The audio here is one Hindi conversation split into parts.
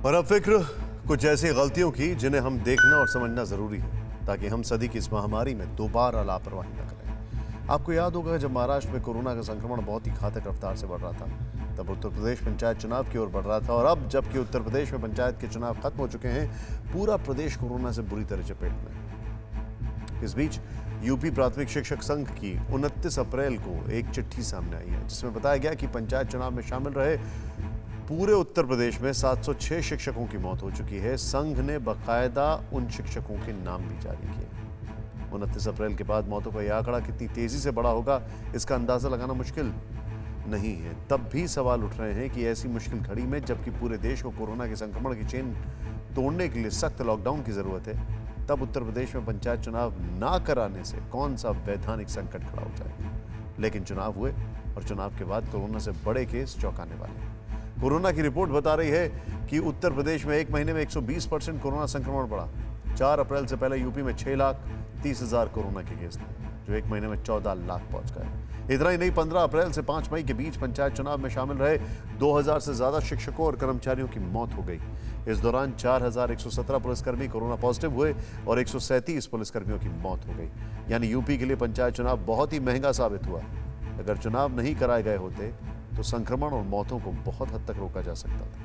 और अब फिक्र कुछ ऐसी गलतियों की जिन्हें हम देखना और समझना जरूरी है ताकि हम सदी की इस महामारी में दोबारा लापरवाही न करें। आपको याद होगा जब महाराष्ट्र में कोरोना का संक्रमण बहुत ही घातक रफ्तार से बढ़ रहा था, तब उत्तर प्रदेश पंचायत चुनाव की ओर बढ़ रहा था। और अब जबकि उत्तर प्रदेश में पंचायत के चुनाव खत्म हो चुके हैं, पूरा प्रदेश कोरोना से बुरी तरह चपेट में। इस बीच यूपी प्राथमिक शिक्षक संघ की 29 अप्रैल को एक चिट्ठी सामने आई है, जिसमें बताया गया कि पंचायत चुनाव में शामिल रहे पूरे उत्तर प्रदेश में 706 शिक्षकों की मौत हो चुकी है। संघ ने बाकायदा उन शिक्षकों के नाम भी जारी किए। 29 अप्रैल के बाद मौतों का यह आंकड़ा कितनी तेजी से बढ़ा होगा, इसका अंदाजा लगाना मुश्किल नहीं है। तब भी सवाल उठ रहे हैं कि ऐसी मुश्किल घड़ी में जबकि पूरे देश को कोरोना के संक्रमण की चेन तोड़ने के लिए सख्त लॉकडाउन की जरूरत है, तब उत्तर प्रदेश में पंचायत चुनाव ना कराने से कौन सा वैधानिक संकट खड़ा हो जाएगा। लेकिन चुनाव हुए और चुनाव के बाद कोरोना से बड़े केस चौंकाने वाले हैं। कोरोना की रिपोर्ट बता रही है कि उत्तर प्रदेश में एक महीने में 120% कोरोना संक्रमण बढ़ा। 4 अप्रैल से पहले यूपी में 6,30,000 कोरोना के केस थे, जो एक महीने में 14 लाख पहुंच गए। इतना ही नहीं, 15 अप्रैल से 5 मई के बीच पंचायत चुनाव में शामिल रहे 2000 से ज्यादा शिक्षकों और कर्मचारियों की मौत हो गई। इस दौरान 4117 पुलिसकर्मी कोरोना पॉजिटिव हुए और 137 पुलिसकर्मियों की मौत हो गई। यानी यूपी के लिए पंचायत चुनाव बहुत ही महंगा साबित हुआ। अगर चुनाव नहीं कराए गए होते तो संक्रमण और मौतों को बहुत हद तक रोका जा सकता था।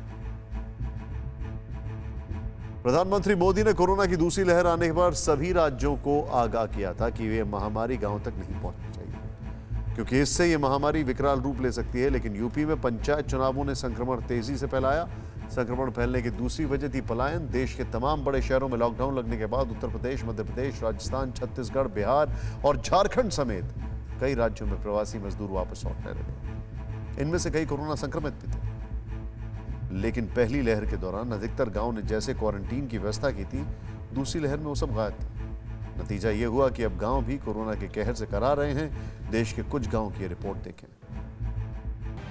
प्रधानमंत्री मोदी ने कोरोना की दूसरी लहर आने के बाद सभी राज्यों को आगाह किया था कि ये महामारी गांव तक नहीं पहुंचनी चाहिए, क्योंकि इससे ये महामारी विकराल रूप ले सकती है। लेकिन यूपी में पंचायत चुनावों ने संक्रमण तेजी से फैलाया। संक्रमण फैलने की दूसरी वजह थी पलायन। देश के तमाम बड़े शहरों में लॉकडाउन लगने के बाद उत्तर प्रदेश, मध्य प्रदेश, राजस्थान, छत्तीसगढ़, बिहार और झारखंड समेत कई राज्यों में प्रवासी मजदूर वापस लौटने लगे। इनमें से कई कोरोना संक्रमित भी थे। लेकिन पहली लहर के दौरान अधिकतर गांव ने जैसे क्वारंटीन की व्यवस्था की थी, दूसरी लहर में वो सब गायब थे। नतीजा ये हुआ कि अब गांव भी कोरोना के कहर से करा रहे हैं। देश के कुछ गांव की रिपोर्ट देखें।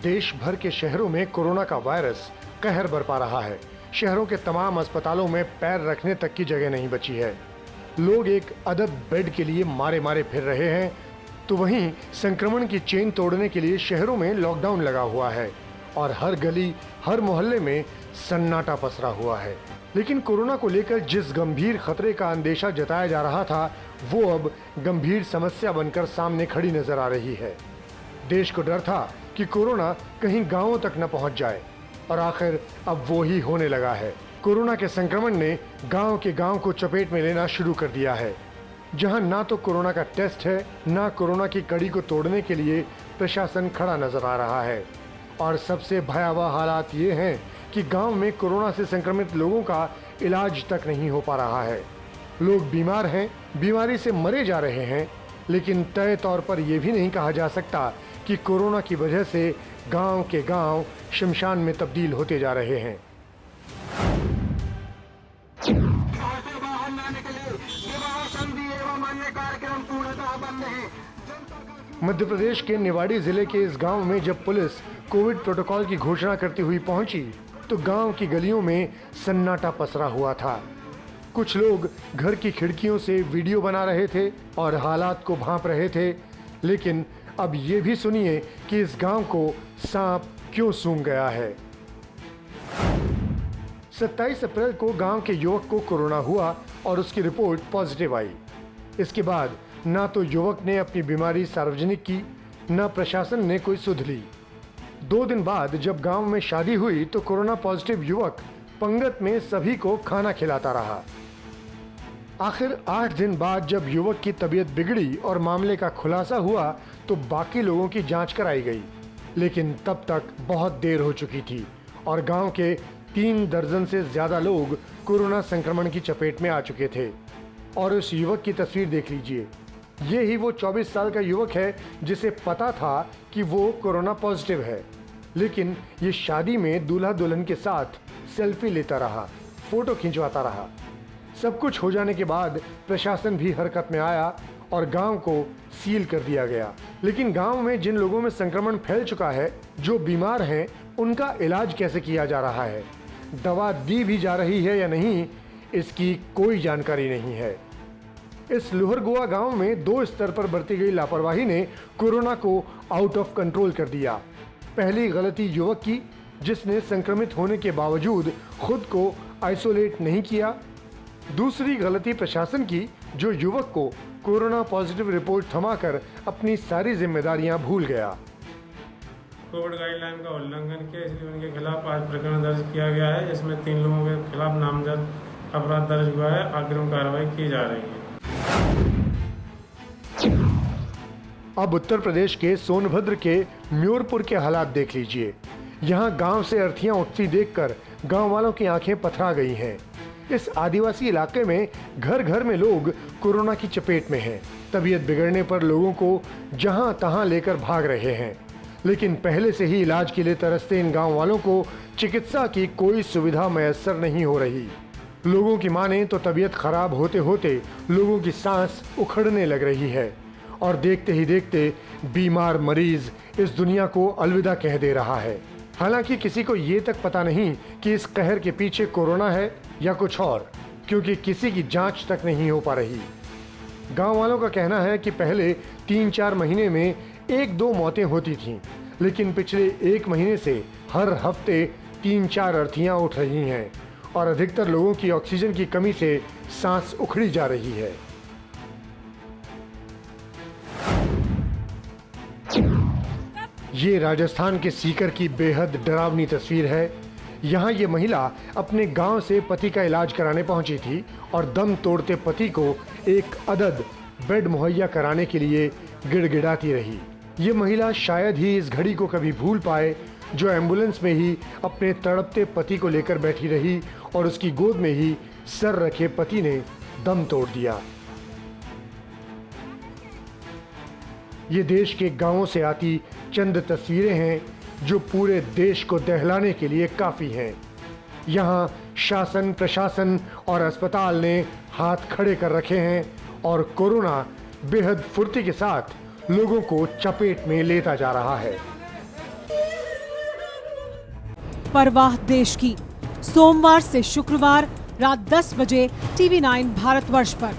देश भर के शहरों में कोरोना का वायरस कहर बरपा रहा है। शहरों के तमाम अस्पतालों में पैर रखने तक की जगह नहीं बची है। लोग एक अदद बेड के लिए मारे मारे फिर रहे हैं, तो वहीं संक्रमण की चेन तोड़ने के लिए शहरों में लॉकडाउन लगा हुआ है और हर गली, हर मोहल्ले में सन्नाटा पसरा हुआ है। लेकिन कोरोना को लेकर जिस गंभीर खतरे का अंदेशा जताया जा रहा था, वो अब गंभीर समस्या बनकर सामने खड़ी नजर आ रही है। देश को डर था कि कोरोना कहीं गांवों तक न पहुंच जाए और आखिर अब वो ही होने लगा है। कोरोना के संक्रमण ने गांव के गांव को चपेट में लेना शुरू कर दिया है, जहां ना तो कोरोना का टेस्ट है, ना कोरोना की कड़ी को तोड़ने के लिए प्रशासन खड़ा नजर आ रहा है। और सबसे भयावह हालात ये हैं कि गांव में कोरोना से संक्रमित लोगों का इलाज तक नहीं हो पा रहा है। लोग बीमार हैं, बीमारी से मरे जा रहे हैं, लेकिन तय तौर पर यह भी नहीं कहा जा सकता कि कोरोना की वजह से गांव के गांव शमशान में तब्दील होते जा रहे हैं। मध्य प्रदेश के निवाड़ी जिले के इस गांव में जब पुलिस कोविड प्रोटोकॉल की घोषणा करती हुई पहुंची, तो गांव की गलियों में सन्नाटा पसरा हुआ था। कुछ लोग घर की खिड़कियों से वीडियो बना रहे थे और हालात को भांप रहे थे। लेकिन अब ये भी सुनिए कि इस गांव को सांप क्यों सूंघ गया है। 27 अप्रैल को गांव के युवक को कोरोना हुआ और उसकी रिपोर्ट पॉजिटिव आई। इसके बाद ना तो युवक ने अपनी बीमारी सार्वजनिक की, ना प्रशासन ने कोई सुध ली। 2 दिन बाद जब गांव में शादी हुई तो कोरोना पॉजिटिव युवक पंगत में सभी को खाना खिलाता रहा। आखिर 8 दिन बाद जब युवक की तबीयत बिगड़ी और मामले का खुलासा हुआ तो बाकी लोगों की जांच कराई गई, लेकिन तब तक बहुत देर हो चुकी थी और गांव के 3 दर्जन से ज्यादा लोग कोरोना संक्रमण की चपेट में आ चुके थे। और उस युवक की तस्वीर देख लीजिए। ये ही वो 24 साल का युवक है जिसे पता था कि वो कोरोना पॉजिटिव है, लेकिन ये शादी में दूल्हा दुल्हन के साथ सेल्फी लेता रहा, फोटो खिंचवाता रहा। सब कुछ हो जाने के बाद प्रशासन भी हरकत में आया और गांव को सील कर दिया गया। लेकिन गांव में जिन लोगों में संक्रमण फैल चुका है, जो बीमार हैं, उनका इलाज कैसे किया जा रहा है, दवा दी भी जा रही है या नहीं, इसकी कोई जानकारी नहीं है। इस लोहरगोवा गांव में 2 स्तर पर बरती गई लापरवाही ने कोरोना को आउट ऑफ कंट्रोल कर दिया। पहली गलती युवक की जिसने संक्रमित होने के बावजूद खुद को आइसोलेट नहीं किया। दूसरी गलती प्रशासन की, जो युवक को कोरोना पॉजिटिव रिपोर्ट थमाकर अपनी सारी जिम्मेदारियां भूल गया। कोविड गाइडलाइन का उल्लंघन किया, इसलिए उनके खिलाफ आज प्रकरण दर्ज किया गया है, जिसमें 3 लोगों के खिलाफ नामजद अपराध दर्ज हुआ है। अग्रिम कार्रवाई की जा रही है। अब उत्तर प्रदेश के सोनभद्र के म्योरपुर के हालात देख लीजिए। यहाँ गांव से अर्थियां उठती देखकर गांव वालों की आंखें पथरा गई हैं। इस आदिवासी इलाके में घर घर में लोग कोरोना की चपेट में हैं। तबीयत बिगड़ने पर लोगों को जहां तहां लेकर भाग रहे हैं, लेकिन पहले से ही इलाज के लिए तरसते इन गांव वालों को चिकित्सा की कोई सुविधा मैसर नहीं हो रही। लोगों की माने तो तबीयत खराब होते होते लोगों की सांस उखड़ने लग रही है और देखते ही देखते बीमार मरीज इस दुनिया को अलविदा कह दे रहा है। हालांकि किसी को ये तक पता नहीं कि इस कहर के पीछे कोरोना है या कुछ और, क्योंकि किसी की जांच तक नहीं हो पा रही। गांव वालों का कहना है कि पहले 3-4 महीने में 1-2 मौतें होती थीं, लेकिन पिछले 1 महीने से हर हफ्ते 3-4 अर्थियां उठ रही हैं और अधिकतर लोगों की ऑक्सीजन की कमी से सांस उखड़ी जा रही है। ये राजस्थान के सीकर की बेहद डरावनी तस्वीर है। यहाँ ये महिला अपने गांव से पति का इलाज कराने पहुंची थी और दम तोड़ते पति को एक अदद बेड मुहैया कराने के लिए गिड़गिड़ाती रही। ये महिला शायद ही इस घड़ी को कभी भूल पाए जो एम्बुलेंस में ही अपने तड़पते पति को लेकर बैठी रही और उसकी गोद में ही सर रखे पति ने दम तोड़ दिया। ये देश के गांवों से आती चंद तस्वीरें हैं जो पूरे देश को दहलाने के लिए काफ़ी हैं। यहाँ शासन, प्रशासन और अस्पताल ने हाथ खड़े कर रखे हैं और कोरोना बेहद फुर्ती के साथ लोगों को चपेट में लेता जा रहा है। परवाह देश की, सोमवार से शुक्रवार रात 10 बजे TV9 भारतवर्ष पर।